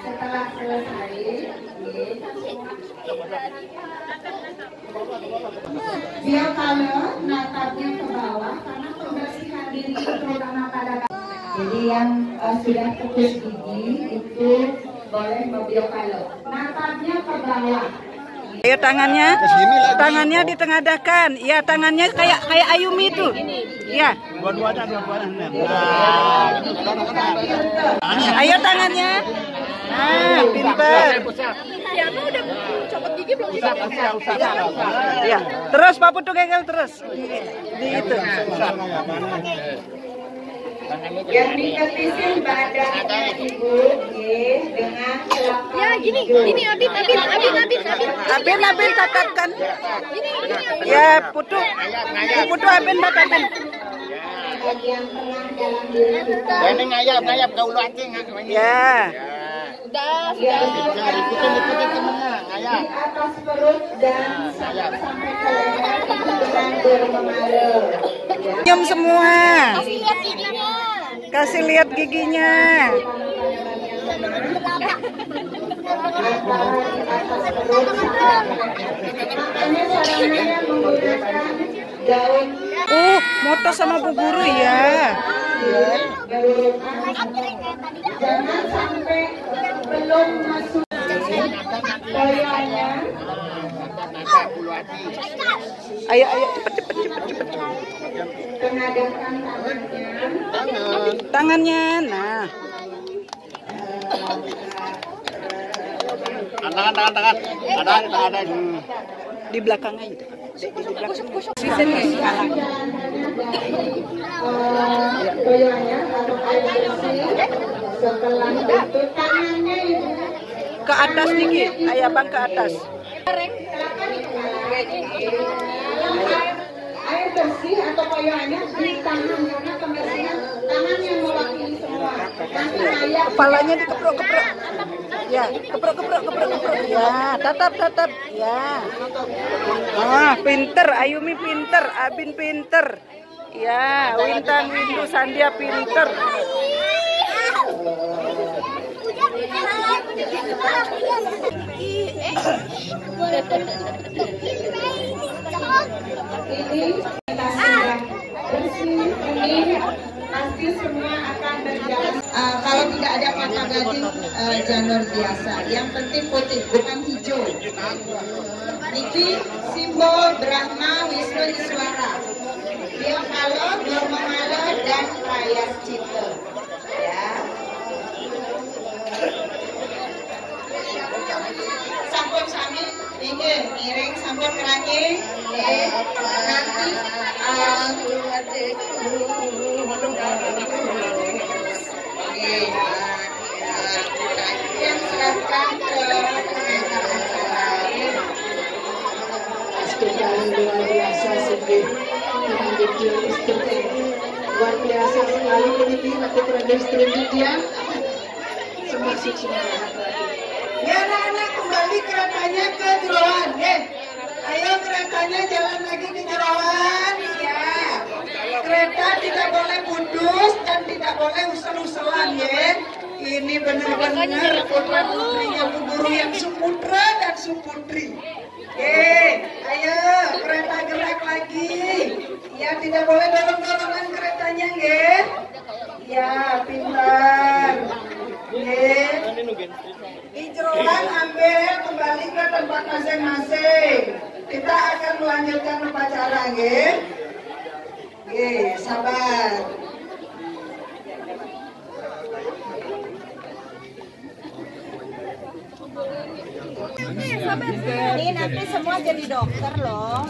Setelah selesai, dia kalau natapnya ke bawah karena pembersihan diri terutama pada. Jadi yang sudah putus gigi itu boleh mobil kalau natapnya ke bawah. Ayo tangannya ditengadahkan. Ya tangannya kayak Ayumi itu. Ya. Dua-duanya. Ayo tangannya. Nah, pintar. Ya, aku udah copot gigi belum? Ya, terus Pak Putu gagal terus. Di itu. Yang diketisin badannya ibu dengan telapak. Ya, gini, Abin. Abin tatapkan. Ya, Putu Abin tatapin. Bagian tengah dalam diri kita. Ini ngayap kau lu acing. Ya. Sudah. Ikutin temennya, ngayap. Di atas perut dan sampai ke leher dengan bermengalir. Senyum semua. Kasih lihat giginya. Kasih lihat giginya. Makanya caranya menggunakan daun. Moto sama Bu Guru ya. Jangan sampai belum masuk koyoannya. Ayo cepet. Tengadahkan Tangannya. Nah. Tangan. Ada. Di belakang aja. Di belakang. Koyoannya atau air bersih. Setelah itu tangannya ibu Ke atas dikit. Ayo Bang ke atas. air bersih atau koyoannya di tangan karena pembersihan tangan yang mewakili semua. Nanti ayah Kepalanya dikeprok. Ya, keprok. Ya, tatap. Ya. Pinter, Ayumi pinter, Abin pinter. Ya, Windu Sandia pinter. ini kita sudah bersih ini pasti semua akan berjalan. Kalau tidak ada patah gading janur biasa. Yang penting putih bukan hijau. Niki simbol Brahma Wisnu Iswara. Dia kalau Dormamala dan Prayascita. Ya. Sampun sami ini miring sampun keranjing. Nanti yang serahkan ke Sekali luar biasa sedih dengan video istri luar biasa sekali ini nanti terhadap istri dia termasuk semua. ya anak-anak kembali keretanya ke jeroan ayo keretanya jalan lagi ke jeroan ya kereta tidak boleh pudus dan tidak boleh usel-uselan ya ini benar-benar putra putrinya Bu Guru yang suputra dan suputri. Ayo kereta gerak lagi. Ya tidak boleh dorong-dorongan keretanya, nggih. Ya pintar. Di jeroan ambil kembali ke tempat masing-masing. Kita akan melanjutkan upacara, nggih. Sabar. Ini nanti semua jadi dokter loh.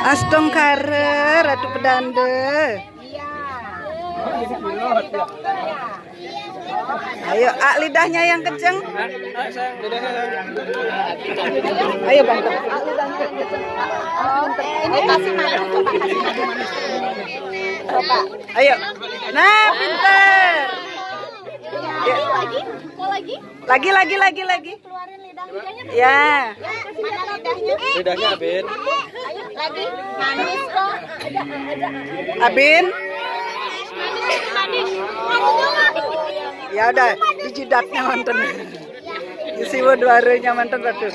Astong kare, Ratu Pedande. Iya. Semuanya jadi dokter ya. Ayo, lidahnya yang kenceng. Ayo Bang. Lidahnya yang kenceng. Ini kasih madu, coba kasih madu. Coba. Ayo. Nah, pinter. Lagi? Mau lagi? Lagi. Keluarin lidah. lidahnya. Ya. Mana lidahnya? Lidahnya, Abin. Ayo lagi. Manis kok. Abin. Manis. Manis dong. Ya udah, dijidatnya manten. Isiwo duarenya manten batu.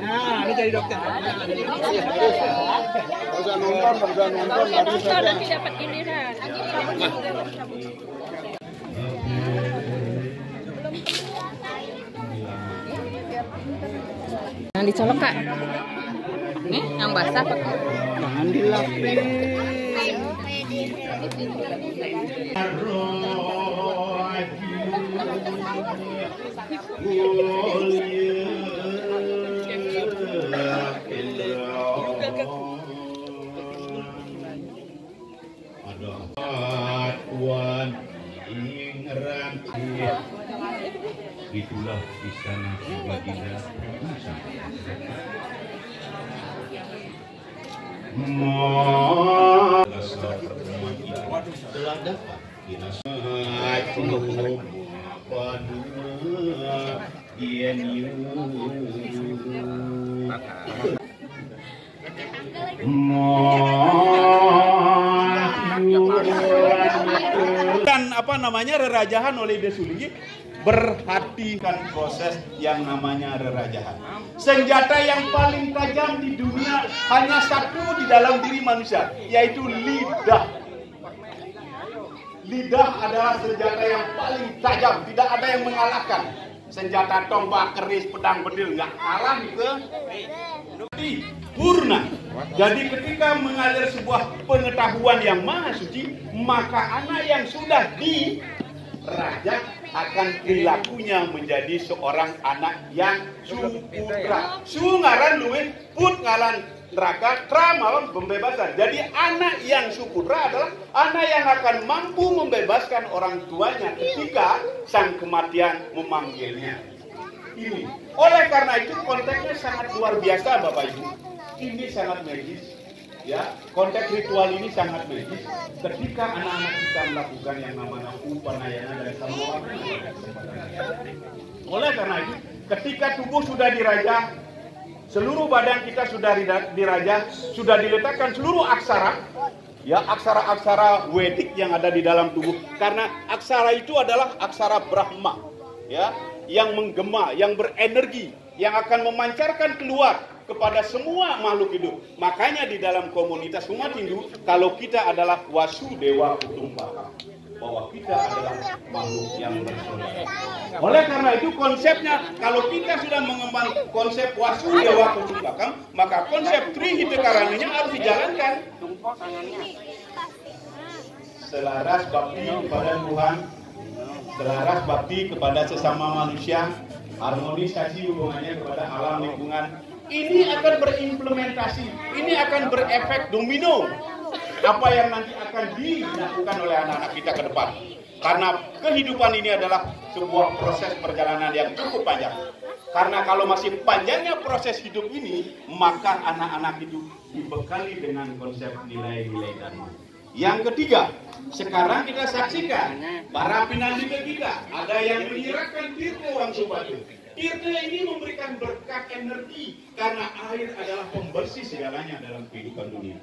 Nah, ini jadi dokter. Udah nonton, Nanti dapat giliran. Yang dicolok Kak. Nih, yang basah pakai. Jangan dilapis. Itulah istana Baginda telah dapat dan apa namanya rerajahan oleh Desuli berhatikan proses yang namanya rerajahan. Senjata yang paling tajam di dunia hanya satu di dalam diri manusia, yaitu lidah. Lidah adalah senjata yang paling tajam, tidak ada yang mengalahkan. Senjata tombak, keris, pedang, bedil nggak kalah ke purna. Jadi ketika mengalir sebuah pengetahuan yang maha suci, maka anak yang sudah dirajak akan perilakunya menjadi seorang anak yang suputra. Sungaran luwih put ngalan neraka tramal pembebasan. Jadi anak yang suputra adalah anak yang akan mampu membebaskan orang tuanya ketika sang kematian memanggilnya. Ini. Oleh karena itu konteksnya sangat luar biasa Bapak Ibu. Ini sangat magis. Ya, konteks ritual ini sangat magis ketika anak-anak kita melakukan yang namanya upanayana dan samawati. Oleh karena itu, ketika tubuh sudah dirajah, seluruh badan kita sudah dirajah, sudah diletakkan seluruh aksara, ya aksara-aksara Wedik yang ada di dalam tubuh. Karena aksara itu adalah aksara Brahma, ya, yang menggema, yang berenergi, yang akan memancarkan keluar kepada semua makhluk hidup. Makanya di dalam komunitas umat Hindu, kalau kita adalah Wasudewa Kutumbaka, bahwa kita adalah makhluk yang bersaudara. Oleh karena itu konsepnya, kalau kita sudah mengembang konsep Wasudewa Kutumbaka, maka konsep Trihitakaraninya harus dijalankan. Selaras bakti kepada Tuhan, selaras bakti kepada sesama manusia, harmonisasi hubungannya kepada alam lingkungan. Ini akan berimplementasi, ini akan berefek domino. Apa yang nanti akan dilakukan oleh anak-anak kita ke depan. Karena kehidupan ini adalah sebuah proses perjalanan yang cukup panjang. Karena kalau masih panjangnya proses hidup ini, maka anak-anak itu dibekali dengan konsep nilai-nilai dharma. Yang ketiga, sekarang kita saksikan para pinandika kita, ada yang menyerahkan tirta orang Subatu. Tirta ini memberikan berkat energi karena air adalah pembersih segalanya dalam kehidupan dunia.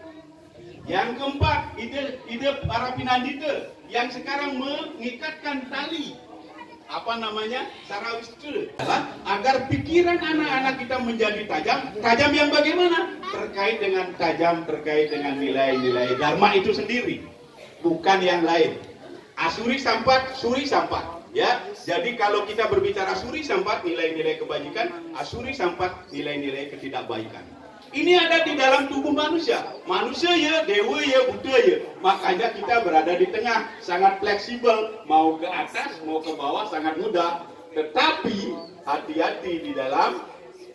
Yang keempat, ide para pinandita yang sekarang mengikatkan tali Sarawistru, agar pikiran anak-anak kita menjadi tajam. Tajam yang bagaimana? Terkait dengan nilai-nilai dharma itu sendiri, bukan yang lain. Asuri sampat, suri sampat. Ya, jadi kalau kita berbicara suri sampat, nilai-nilai kebajikan, asuri sampat, nilai-nilai ketidakbaikan. Ini ada di dalam tubuh manusia. Manusia ya, dewa ya, Buddha ya. Makanya kita berada di tengah, sangat fleksibel, mau ke atas, mau ke bawah sangat mudah. Tetapi hati-hati di dalam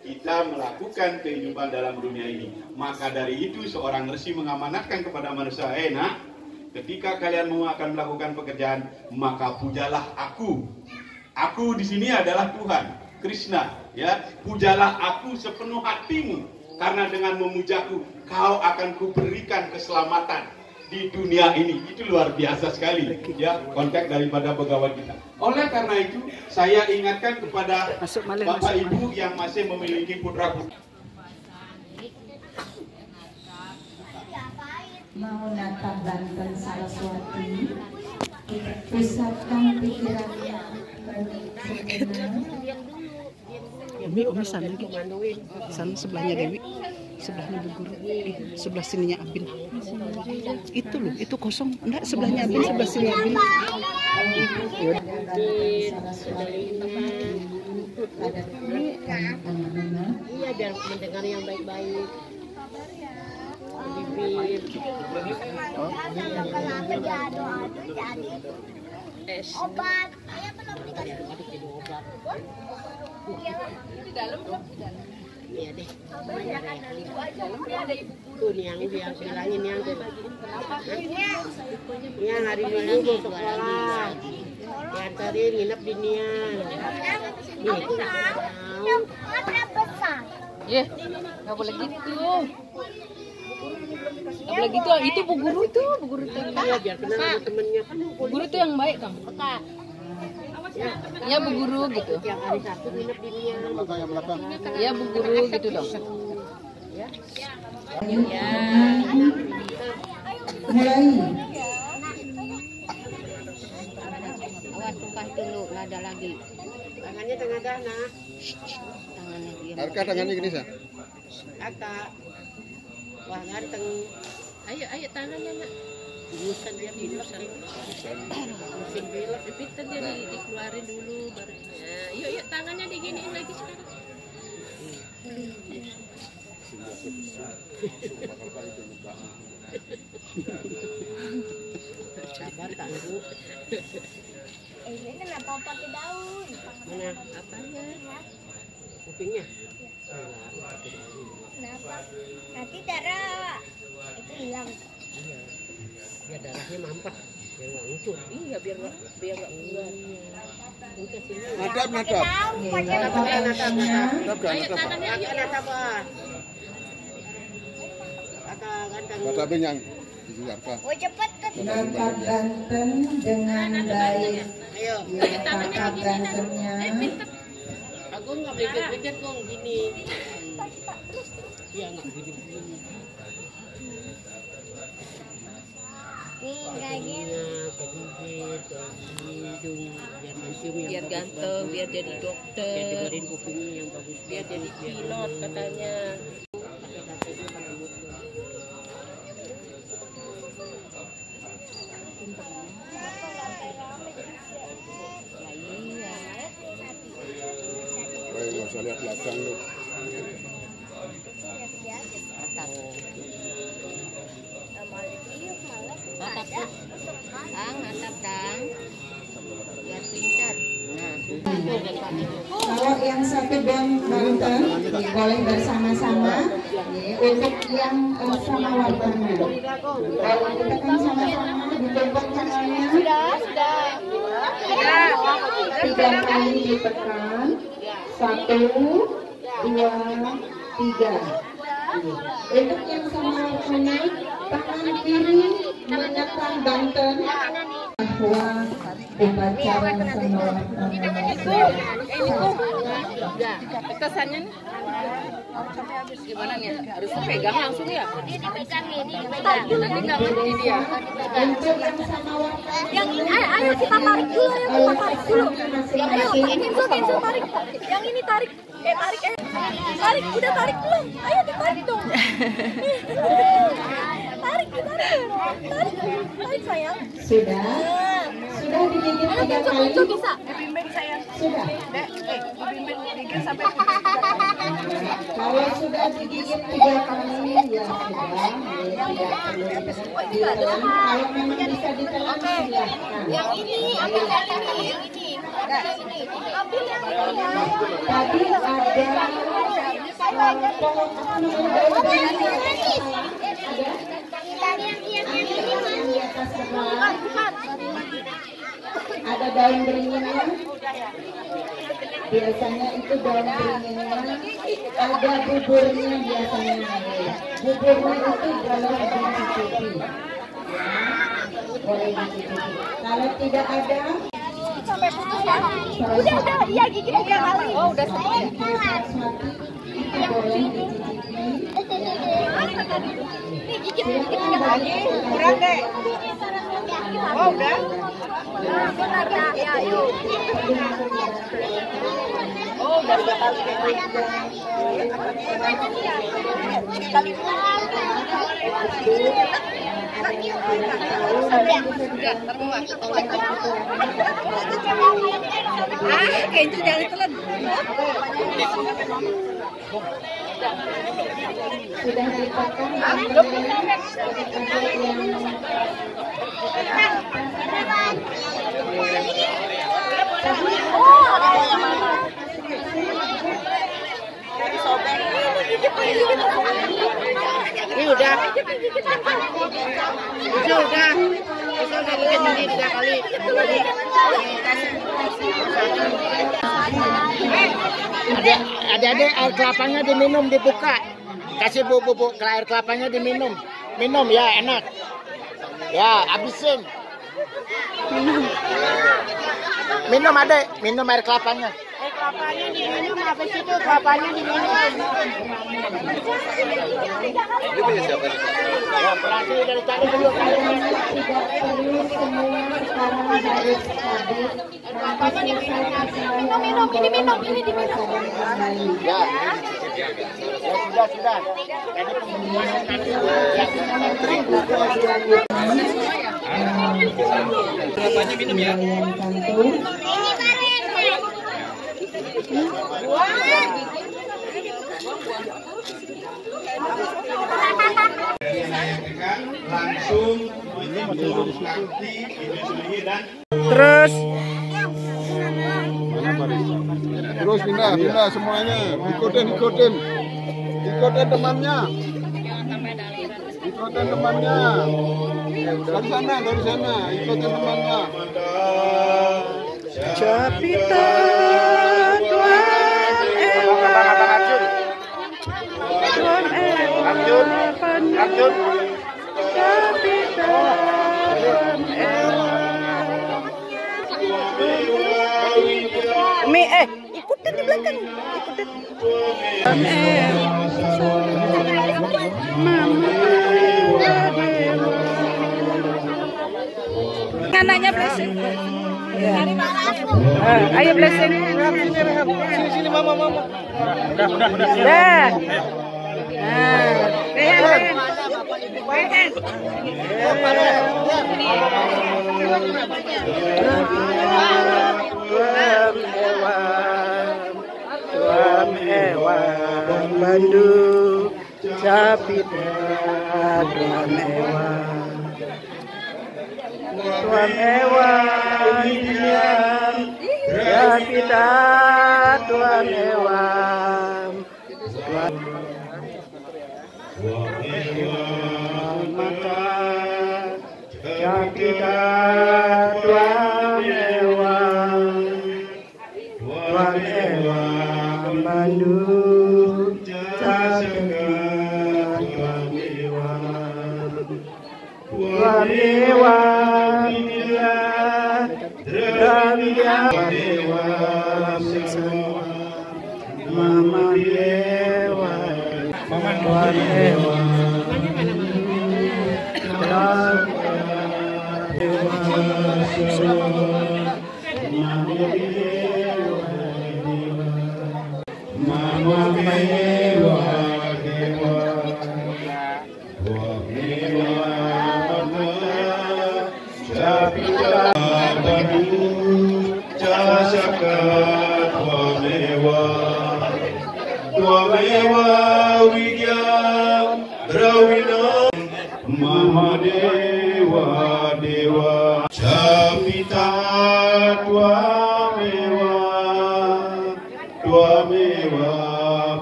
kita melakukan kehidupan dalam dunia ini. Maka dari itu seorang resi mengamanatkan kepada manusia, nak, ketika kalian mau akan melakukan pekerjaan, maka pujalah aku. Aku di sini adalah Tuhan, Krishna, ya. Pujalah aku sepenuh hatimu, karena dengan memujaku, kau akan kuberikan keselamatan. di dunia ini. Itu luar biasa sekali ya konteks daripada pegawai kita. Oleh karena itu saya ingatkan kepada Bapak Ibu yang masih memiliki putra-putri. Mau nata Banten Saraswati, pusatkan pikirannya. Umi sana lagi. Sana sebelahnya Dewi, sebelahnya Bu Guru, sebelah sininya Abin. Itu loh, itu kosong. Enggak, sebelahnya Abin, sebelah sini Abin. Iya, biar mendengar yang baik-baik. Bibir. Obat. Saya belum dikasih obat. Di dalam belum di dalam. Iya deh. Kebanyakan dari ibu aja. Ini ada ibu. Tuh nih yang bilangin yang tuh. Yang hari Minggu mau sekolah. Diantarin nginep di Nian. Nih. Yang besar. Iya, nggak boleh gitu. Nggak boleh gitu. Itu Bu Guru tuh, Bu Guru tuh. Iya, biar kenal sama temennya. Bu Guru tuh yang baik kamu. Ya Bu Guru gitu. Yang hari Sabtu nginep di Nian. Ya Bu Guru gitu dong. Ya. Mulai. Awas tumpah dulu, nggak ada lagi. Tangannya tengah nah. Tangannya dia. Harga tangannya gini sah. Kakak. Wah ganteng. Ayo tangannya nak. Busan dia bilang. Musim bilang. Kita dia dikeluarin dulu baru. Nah, yuk tangannya diginiin lagi sekarang. Sabar tangguh. Ini kenapa pakai daun? Mana? Apanya? Kupingnya? Kenapa? Nanti darah itu hilang. Iya. Biar darahnya mampet. Biar nggak ngucur. Iya, biar nggak keluar. Natap. Ayo tangannya ayo natap. Kakak ganteng. Natapin yang di Jakarta. Oh cepet kan? Natap Banten dengan baik. Ayo. Ya, kakak gantengnya. Aku nggak belajar kong gini. Iya nggak gini. Nih kayak gini. Biar ganteng, biar jadi dokter. Biar dengerin kupingnya yang bagus. Biar jadi pilot katanya. Baik, nggak usah lihat belakang lu. Natap dang. Biar pintar. Kalau yang satu Bang Banten boleh bersama-sama. Untuk yang sama wartanya. Kalau kita kan sama-sama ditembak tangannya. Sudah. 3 kali ditekan. 1, 2, 3. Untuk yang sama wartanya, tangan kiri menekan Banten bahwa upacara sama wartanya. Kesannya nih. Gimana nih? Harus pegang langsung ya? Dia dipegang nih, Nanti nggak ngerti dia. Untuk yang sama wartanya. Yang ini, ayo kita tarik dulu, Ayo, ini tarik. Yang ini tarik. Tarik, udah tarik belum? Ayo ditarik dong. Tarik sayang. Sudah digigit 3 kali. Bisa. Sudah. Kalau sudah digigit 3 kali ya sudah. Tidak perlu. Kalau memang bisa ditelan silahkan. Yang ini, ambil yang ini. Ambil yang ini. Tadi ada ada daun beringinnya. Biasanya itu daun beringinnya. Ada buburnya biasanya. Buburnya itu boleh dicicipi. boleh dicicipi. Kalau tidak ada, Sampai putus ya. Udah, iya gigi 3 kali. Oh, udah selesai. itu boleh dicicipi. Nih gigi 3 kali. Kurang deh. Oh, udah. Ya, yuk. Oh, udah 2 kali. Kayak itu jangan telan. Sudah dipotong Ini udah. Itu udah. Itu udah bikin ini 3 kali. Adik-adik air kelapanya diminum, dibuka. Kasih bubuk air kelapanya diminum. Minum ya, enak. Ya, habisin. Minum adek, minum air kelapanya. Air kelapanya diminum, habis itu kelapanya diminum. Minum, ini diminum. Ya. Ya sudah. kelapanya minum ya. Langsung menurut kaki ini dan Terus Terus pindah semuanya. Ikutin temannya. Ikutin temannya. Dari sana, ikutin temannya. Capita Tuan Ewa. Tuan Ewa. Capita Tuan Ewa. Ikutin di belakang. Ikutin. Tuan Ewa. Mama. Anaknya blessing. Ya. Ayo blessing. Sini mama. Udah. Dah. Rehan. Tuan Ewa Bandung Capita Tuan Ewa. Tuan Ewa Indian Capita Tuan Ewa. Tuan Mata Capita Tuan Ewa. Tuan Ewa Bandung Capita Tuan Ewa. Tuan Ewa Mama Dewa, Tuan Ewa, Mama Dewa, Mama Dewa, Capita Tua Mewa,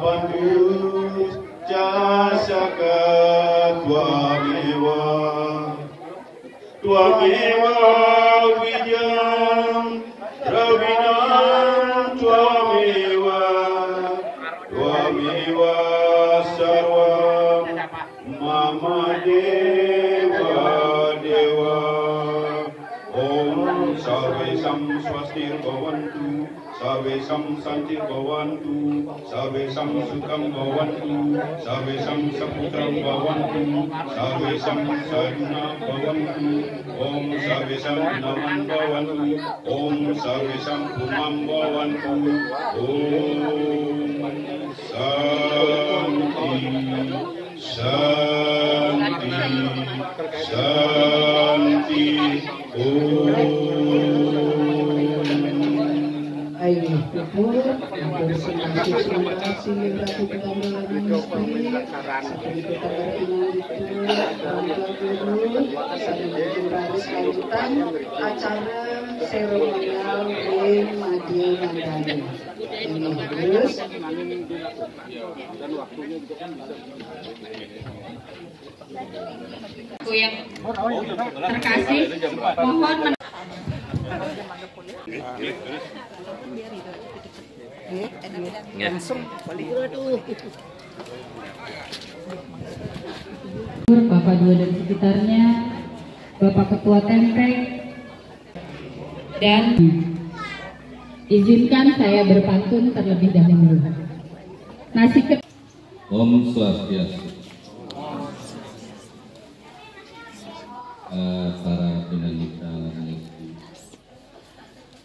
Bandung, Jasaka Tua Mewa, Wijam, Rawina, Tua Mewa, Sarwa, Mama Dewa. sam santir bawantu, sabe sam sukam bawantu, sabe sam saputram bawantu, sabe sam saduna bawantu, om sabe sam naman bawantu, om sabe sam pumam bawantu, om santi, santi, santi, Ayo, betul. Terima kasih Ratu Kepada Mesti. Seperti kita berkenal itu, lanjutan acara seremonial di Madya Mandani. Ini terus. Yang terkasih, mohon Bapak Dua dan sekitarnya, Bapak Ketua Temprek, dan izinkan saya berpantun terlebih dahulu. Nasi Om Swastiastu. Para penyanyi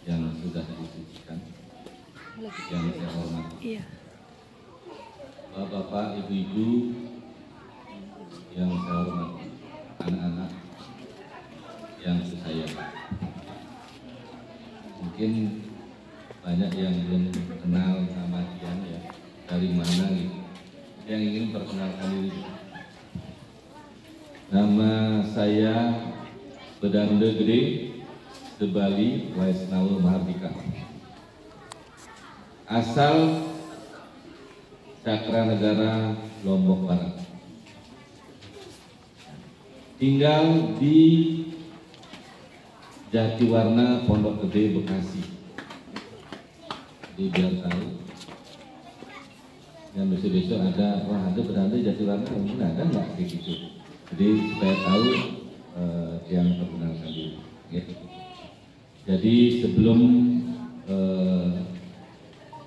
yang sudah disucikan, yang saya hormati, Bapak, Ibu-ibu yang saya hormati, anak-anak yang saya sayangi. Mungkin banyak yang belum kenal nama Dian ya, dari mana gitu, yang ingin perkenalkan diri. Nama saya Bedanda Gede Sebali Waisnawa Mahardika. Asal Cakranegara, Lombok Barat. Tinggal di Jatiwarna, Pondok Gede, Bekasi. Jadi biar tahu. Yang besok-besok ada, wah ada Bedanda Jatiwarna, mungkin ada nggak kayak gitu. Jadi supaya tahu yang perkenalkan diri. Ya. Jadi sebelum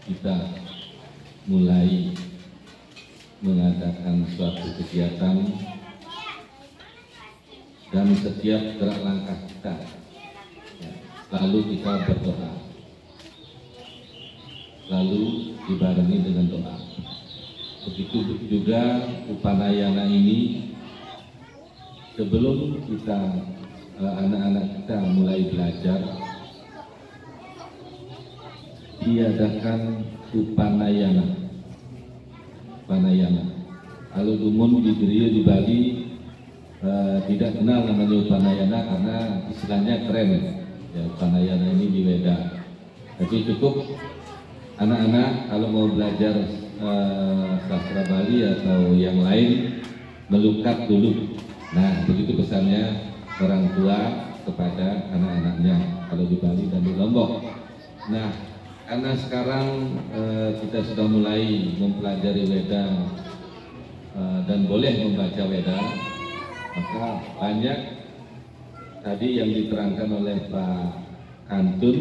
kita mulai mengadakan suatu kegiatan dan setiap gerak langkah kita, ya, selalu kita berdoa, selalu dibarengi dengan doa. Begitu juga Upanayana ini. Sebelum kita anak-anak kita mulai belajar, diadakan Upanayana. Kalau dumun di Diriyo di Bali tidak kenal namanya Upanayana karena istilahnya keren ya, Upanayana ini di Weda. Jadi cukup anak-anak kalau mau belajar sastra Bali atau yang lain melukat dulu. Nah, begitu pesannya orang tua kepada anak-anaknya kalau di Bali dan di Lombok. Nah, karena sekarang kita sudah mulai mempelajari Weda dan boleh membaca Weda, maka banyak tadi yang diterangkan oleh Pak Kantun,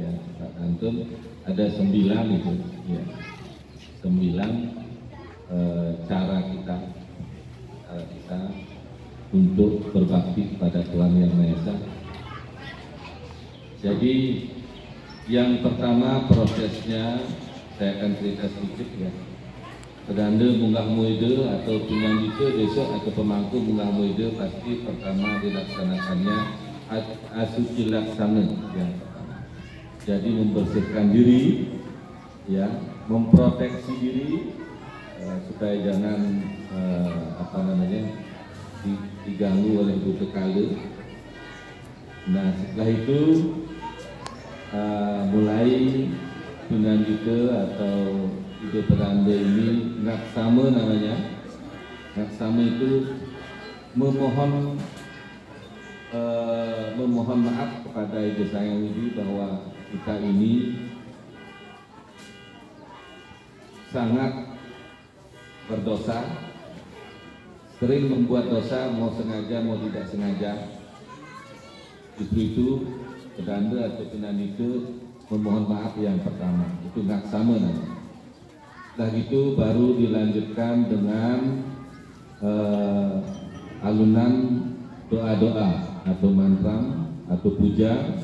ya, Pak Kantun ada 9 itu, ya, 9 cara kita untuk berbakti kepada Tuhan Yang Maha Esa. Jadi yang pertama prosesnya saya akan cerita sedikit ya. Bedanda munggah muida atau penyanyi besok atau pemangku munggah muida pasti pertama dilaksanakannya asuci laksana ya. Jadi membersihkan diri ya, memproteksi diri supaya jangan diganggu oleh buta kala. Nah setelah itu mulai Tunan kita atau ide Bedanda ini ngaksama namanya. Ngaksama itu memohon maaf kepada Ide Sang Widi bahwa kita ini sangat berdosa, sering membuat dosa, mau sengaja mau tidak sengaja. Justru itu Bedanda atau Tunan itu memohon maaf yang pertama, itu ngaksama namanya. Setelah itu baru dilanjutkan dengan alunan doa-doa atau mantra atau puja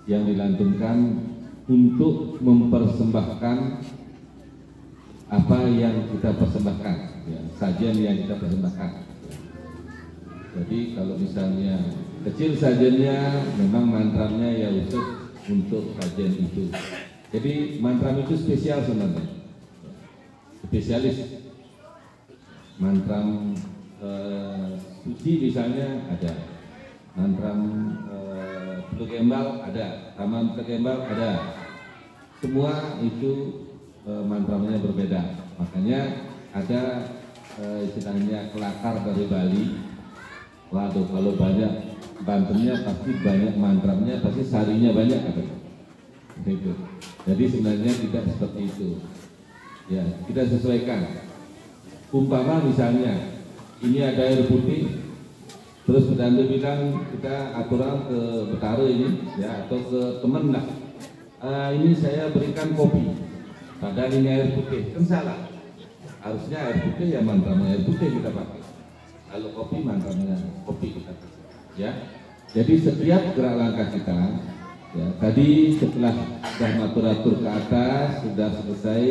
yang dilantunkan untuk mempersembahkan apa yang kita persembahkan, ya, sajian yang kita persembahkan. Jadi kalau misalnya kecil sajiannya, memang mantranya ya untuk sajian itu. Jadi mantra itu spesial sebenarnya, spesialis. Mantra suci misalnya ada, mantra Tekembal ada, Taman Tekembal ada. Semua itu mantranya berbeda. Makanya ada istilahnya kelakar dari Bali. Waduh, kalau banyak Bantennya pasti banyak mantranya, pasti sarinya banyak kan? Gitu. Jadi sebenarnya tidak seperti itu. Ya, kita sesuaikan. Umpama misalnya ini ada air putih, terus pedandu bilang kita aturan ke Betara ini, ya, atau ke teman lah. Ini saya berikan kopi, padahal ini air putih, kan salah. Harusnya air putih ya mantranya air putih kita pakai. Kalau kopi mantranya kopi kita pakai. Ya, jadi setiap gerak langkah kita, ya, tadi setelah sudah matur-atur ke atas, sudah selesai,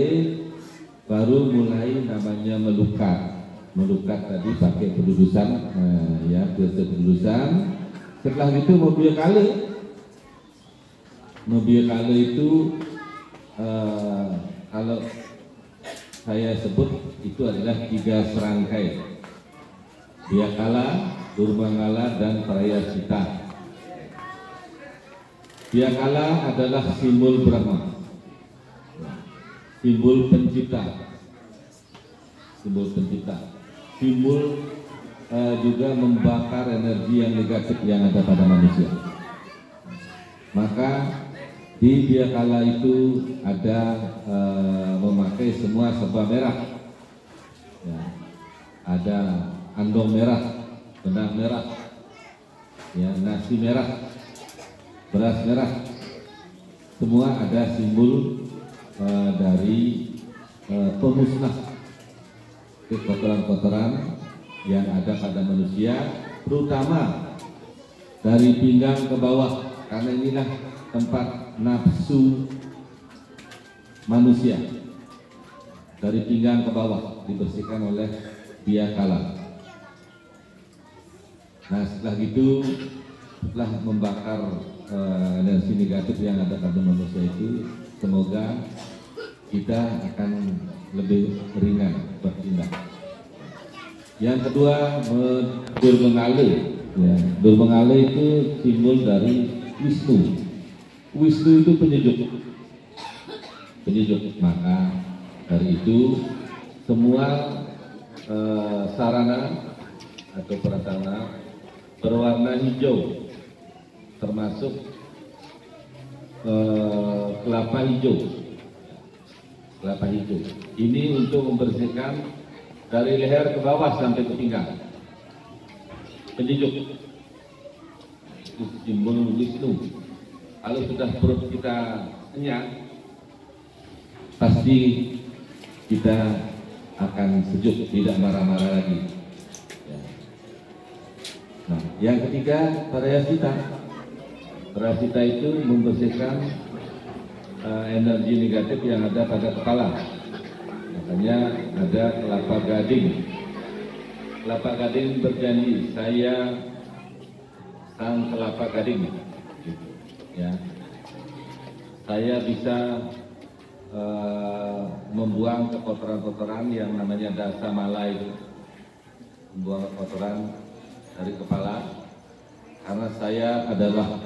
baru mulai namanya melukat. Melukat tadi pakai pendudusan, ya, pendudusan. Setelah itu mobil kale. Mobil kale itu kalau saya sebut itu adalah 3 serangkai. Biakala, Durmangala, dan Prayasita. Biakala adalah simbol Brahma, simbol pencipta, simbol pencipta, simbol juga membakar energi yang negatif yang ada pada manusia. Maka di Biakala itu ada memakai semua serba merah, ya, ada andong merah, benang merah, ya, nasi merah, beras merah, semua ada simbol dari pemusnah kotoran-kotoran yang ada pada manusia, terutama dari pinggang ke bawah, karena inilah tempat nafsu manusia. Dari pinggang ke bawah dibersihkan oleh Biakala. Nah, setelah itu, setelah membakar energi negatif yang ada pada manusia itu, semoga kita akan lebih ringan bertindak. Yang kedua, Durmangala. Ya, Durmangala itu simbol dari Wisnu. Wisnu itu penyejuk. Penyejuk. Maka dari itu semua sarana atau prasarana berwarna hijau, termasuk kelapa hijau. Kelapa hijau ini untuk membersihkan dari leher ke bawah sampai ke pinggang. Penyejuk itu simbol Wisnu. Kalau sudah perut kita kenyang, pasti kita akan sejuk, tidak marah-marah lagi. Ya. Nah, yang ketiga, Prayasita. Prayasita itu membersihkan energi negatif yang ada pada kepala. Makanya ada kelapa gading. Kelapa gading berjanji, saya sang kelapa gading. Ya, saya bisa membuang kotoran-kotoran yang namanya dasa mala itu, membuang kotoran dari kepala, karena saya adalah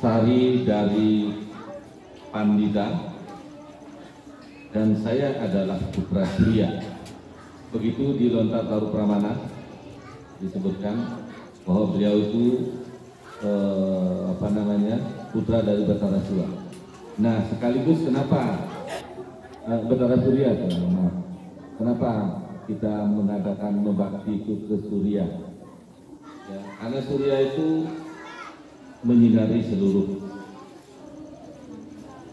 sari dari Pandita dan saya adalah putra Surya. Begitu di Lontar Taru Pramana disebutkan bahwa beliau itu putra dari Batara Surya. Nah, sekaligus kenapa Batara Surya? Kenapa kita mengadakan membakti itu ke Surya? Ya, karena Surya itu menyinari seluruh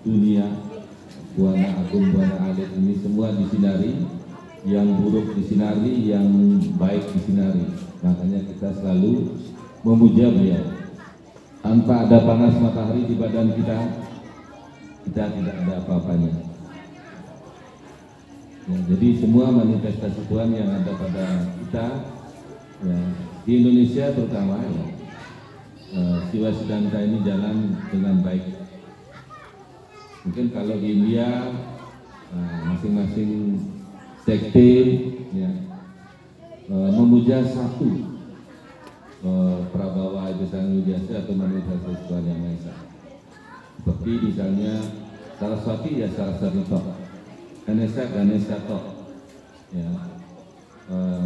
dunia, Buana Agung, Buana Alit ini semua disinari, yang buruk disinari, yang baik disinari. Makanya kita selalu memuja beliau. Tanpa ada panas matahari di badan kita tidak ada apa-apanya. Ya, jadi semua manifestasi Tuhan yang ada pada kita, ya, di Indonesia terutama, ya, Siwa Siddhanta ini jalan dengan baik. Mungkin kalau di India masing-masing sekte, ya, memuja satu Prabawa Besang Widyasa atau manifestasi Tuhan Yang Maha Esa. Seperti misalnya Saraswati, ya Saraswati Tok, Ganesha Tok, ya,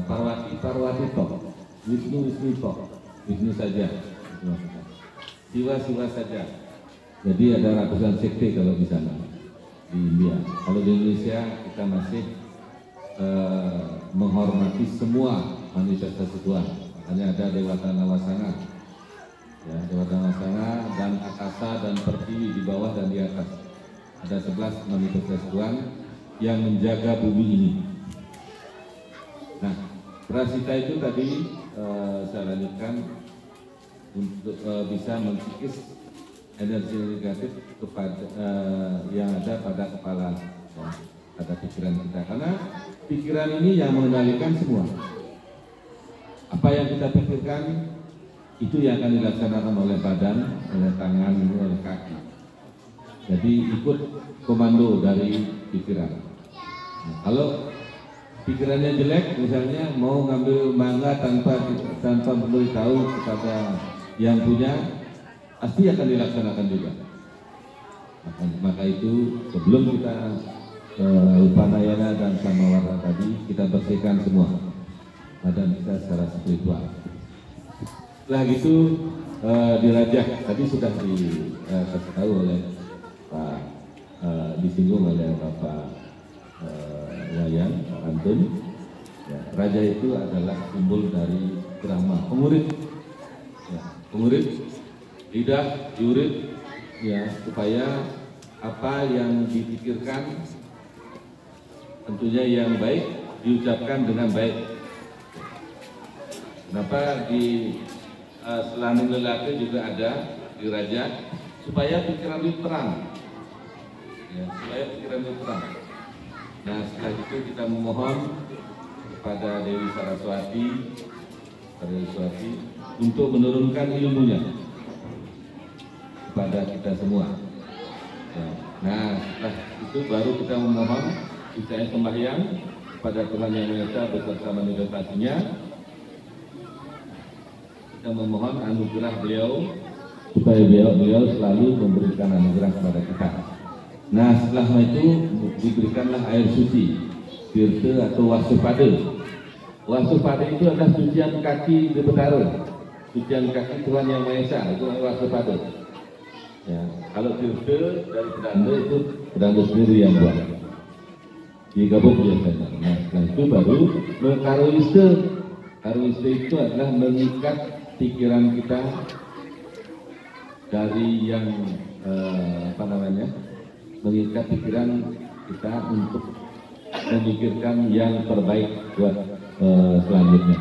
Parwati Tok, Wisnu Tok, Wisnu saja, Siwa saja. Jadi ada ratusan sekte kalau di sana di India. Kalau di Indonesia kita masih menghormati semua manifestasi Tuhan. Makanya ada Dewata Nawasanga, ya, Dewata Nawasanga dan Akasa dan Pertiwi di bawah dan di atas. Ada 11 manifestasi Tuhan yang menjaga bumi ini. Nah, prasita itu tadi saya lanjutkan untuk bisa mengkikis energi negatif kepada yang ada pada kepala, ya, pada pikiran kita. Karena pikiran ini yang mengendalikan semua. Apa yang kita pikirkan itu yang akan dilaksanakan oleh badan, oleh tangan, oleh kaki. Jadi ikut komando dari pikiran. Nah, kalau pikirannya jelek, misalnya mau ngambil mangga tanpa memberitahu kepada yang punya, pasti akan dilaksanakan juga. Maka itu sebelum kita Upanayana dan Samawara tadi, kita bersihkan semua badan kita secara spiritual. Setelah gitu dirajah, tadi sudah dikasih tahu oleh Pak, disinggung oleh Bapak Wayan Antun. Ya, raja itu adalah simbol dari Brahma, pengurit, ya, pengurit lidah, diurit, ya, supaya apa yang dipikirkan tentunya yang baik diucapkan dengan baik. Kenapa di selani lelaki juga ada di raja, supaya pikiran itu terang, ya, supaya pikiran itu terang. Nah, setelah itu kita memohon kepada Dewi Saraswati untuk menurunkan ilmunya kepada kita semua. Ya. Nah, setelah itu baru kita memohon kita sembahyang kepada Tuhan Yang Maha Esa beserta manifestasinya. Kita memohon anugerah beliau supaya beliau selalu memberikan anugerah kepada kita. Nah, setelah itu diberikanlah air suci, tirta atau wasupada. Wasupada itu adalah cucian kaki di Betara, cucian kaki Tuhan Yang Maha Esa, itu wasupada. Ya, kalau tirta dari pedanda itu pedanda sendiri yang buat, digabung biasanya. Nah, setelah itu baru karuista. Karuista itu adalah mengikat pikiran kita dari yang mengikat pikiran kita untuk memikirkan yang terbaik buat selanjutnya.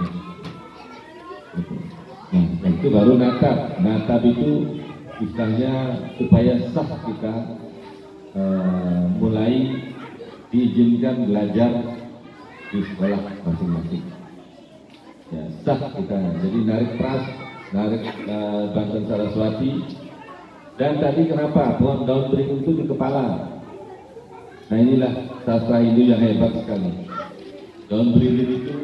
Nah, itu baru natap. Natap itu istilahnya supaya sah kita mulai diizinkan belajar di sekolah masing-masing. Ya, sah kita. Jadi narik pras, narik Banten Saraswati. Dan tadi kenapa pohon daun beringin itu di kepala? Nah, inilah sastra Hindu yang hebat sekali. Daun beringin itu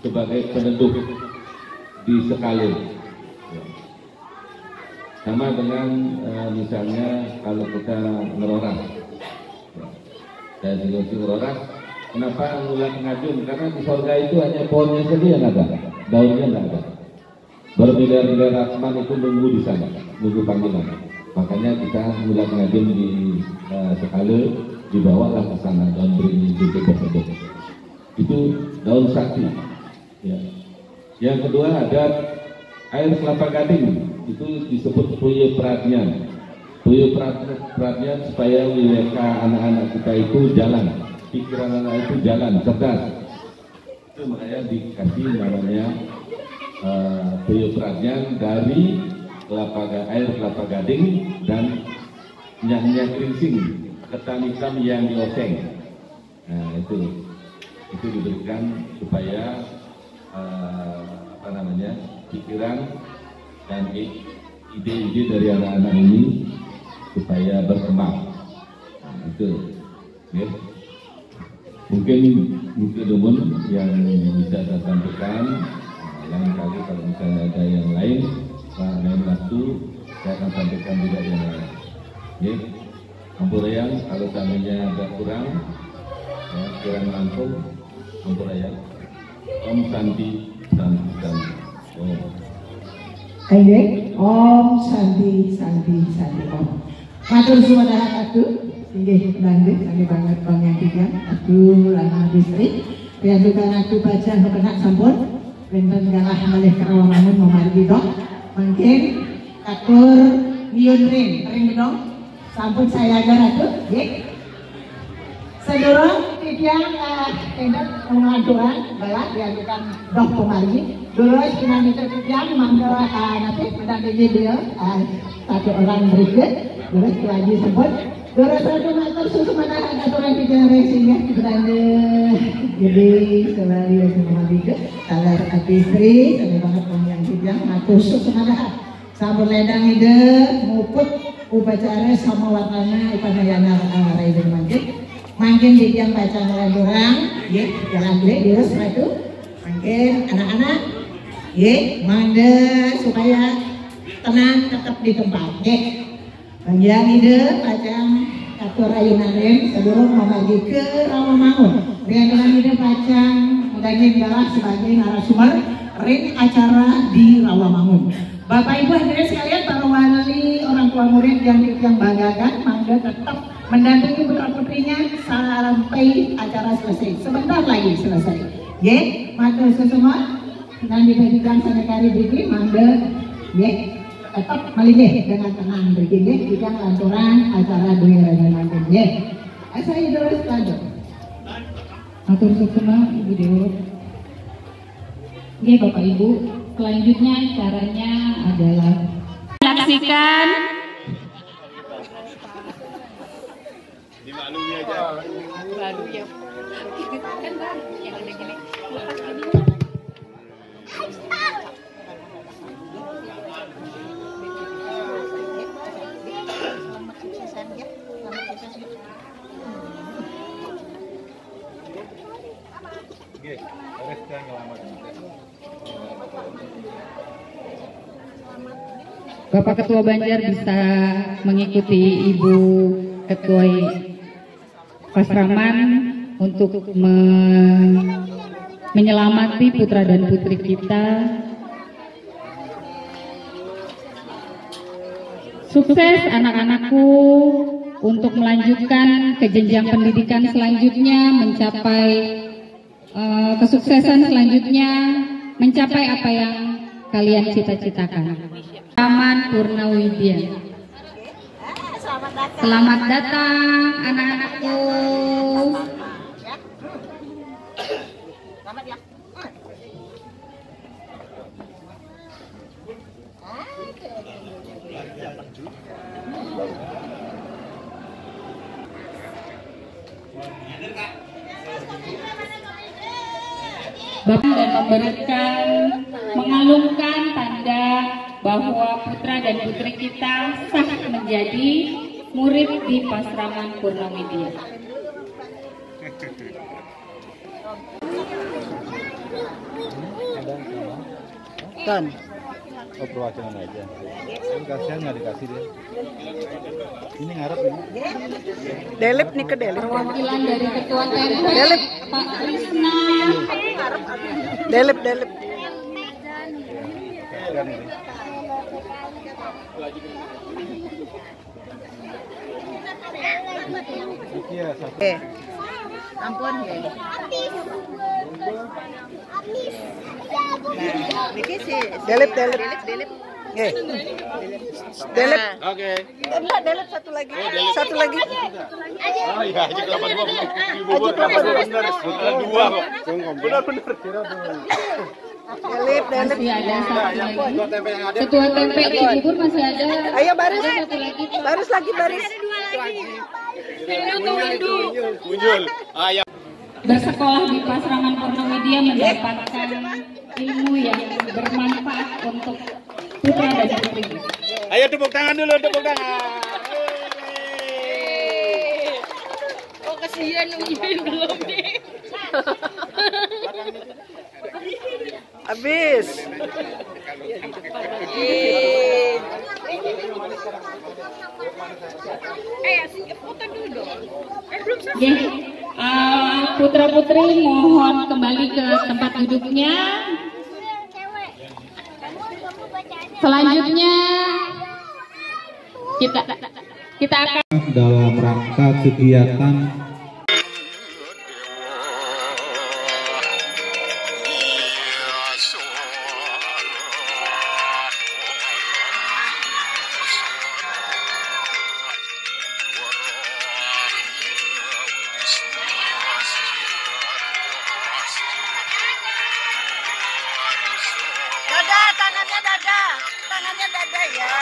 sebagai peneduh di sekali. Ya. Sama dengan misalnya kalau kita ngeroras. Ya. Dan di ngeroras, kenapa ngulang ngajun? Karena di surga itu hanya pohonnya saja yang ada, daunnya nggak ada. Bermiliar-miliar Rahman itu nunggu di sana, nunggu panggilan. Makanya kita ngulang ngajun di sekali, dibawalah ke sana daun beringin itu bersedot. Itu daun sakti. Ya. Yang kedua ada air kelapa gading, itu disebut puye pradnya. Beliau perhatian supaya WWK anak-anak kita itu jalan, pikiran anak itu jalan, cerdas. Itu makanya dikasih namanya beliau perhatian dari air kelapa gading dan minyak kerincing, ketan hitam yang dioseng. Nah itu diberikan supaya pikiran dan ide-ide dari anak-anak ini supaya berkembang. Nah, itu ya. Mungkin umum yang bisa saya sampaikan. Lain kali kalau misalnya ada yang lain, lain waktu saya akan sampaikan juga yang lain. Ya. Ampurayang kalau seandainya agak kurang, ya, kurang langsung, ampurayang. Om Santi Santi Santi. Ayo, Om Santi Santi Santi Om. Matur suwun aku, inggih lanjut, kami banget yang tiga, aku lama distrik, piantukan aku baca kepenak sampun, benten galah malih kerawamanun memargi dong, mungkin atur nyun ring dong, sampun saya ajar aku, ya. Sedurung tidiang endat pengaduan balat diadukan dok pemargi. Dulu kita tidiang mangga nanti mendampingi dia satu orang berikut. Dulu lagi sebut. Dulu satu meter susu mana ada orang tiga resinya beranda. Jadi selalu semua berikut. Kalau hati istri, saya banget yang tidiang ngatur susu mana. Sampun ledang ide muput upacara sama warnanya upanayana raiden mangkit. Mungkin di yang baca orang, ya, jalan dulu di setelah itu. Mungkin anak-anak, ya, manda supaya tenang tetap di tempat, ya. Bagian ide baca atur rayunan sebelum membagi ke Rawamangun. Dengan ide baca daging galah sebagai narasumber ring acara di Rawamangun. Bapak Ibu hadirin sekalian, para wali, orang tua murid yang banggakan, mangga tetap mendampingi putra putrinya sampai acara selesai. Sebentar lagi selesai. Ya, matur semua dan dibagikan sanekari bagi mangga, ya, tetap melingih dengan tenang begini jika lanturan acara dua dan nanti. Ya, saya terus lanjut. Matur semua Ibu Dewo. Ya, Bapak Ibu. Selanjutnya caranya adalah saksikan dimaklumi aja. Baru ya. Kan baru yang ada gini. Bapak Ketua Banjar bisa mengikuti Ibu Ketua Pasraman untuk menyelamati putra dan putri kita. Sukses anak-anakku untuk melanjutkan ke jenjang pendidikan selanjutnya, mencapai kesuksesan selanjutnya, mencapai apa yang kalian cita-citakan. Taman Purnawidya. Selamat datang anak-anakku. Selamat ya. Bapak dan memberikan mengalungkan tanda bahwa putra dan putri kita sah menjadi murid di Pasraman Purnawidya. Kan? Oh, perwakilan aja. Ini kasihan nggak dikasih dia. Ini ngarep ini. Delip nih ke delip. Perwakilan dari Ketua TNP Delip. Pak Krisna. Delip. Iya, satu. Ampun ya. Nah, niki sih. Delip. Oke. Delete. Oke. Delete satu lagi. Satu lagi. Oh iya, aja kelapa dua. Ibu kelapa dua benar. Dua kok. Benar-benar. Delete. Masih ada satu lagi. Ketua TP di Cibubur masih ada. Ayo baris. Satu lagi. Baris lagi baris. Muncul. Ayo. Bersekolah di Pasrangan Purnamedia mendapatkan ilmu yang bermanfaat untuk putra dan putri. Ayo tepuk tangan dulu, tepuk tangan. Oh kasihan Uyun belum deh. Habis. Foto dulu dong. Belum selesai. Oke, putra putri mohon kembali ke tempat duduknya. Selanjutnya kita akan dalam rangka kegiatan Dada, tangannya dada. Tangannya dada ya.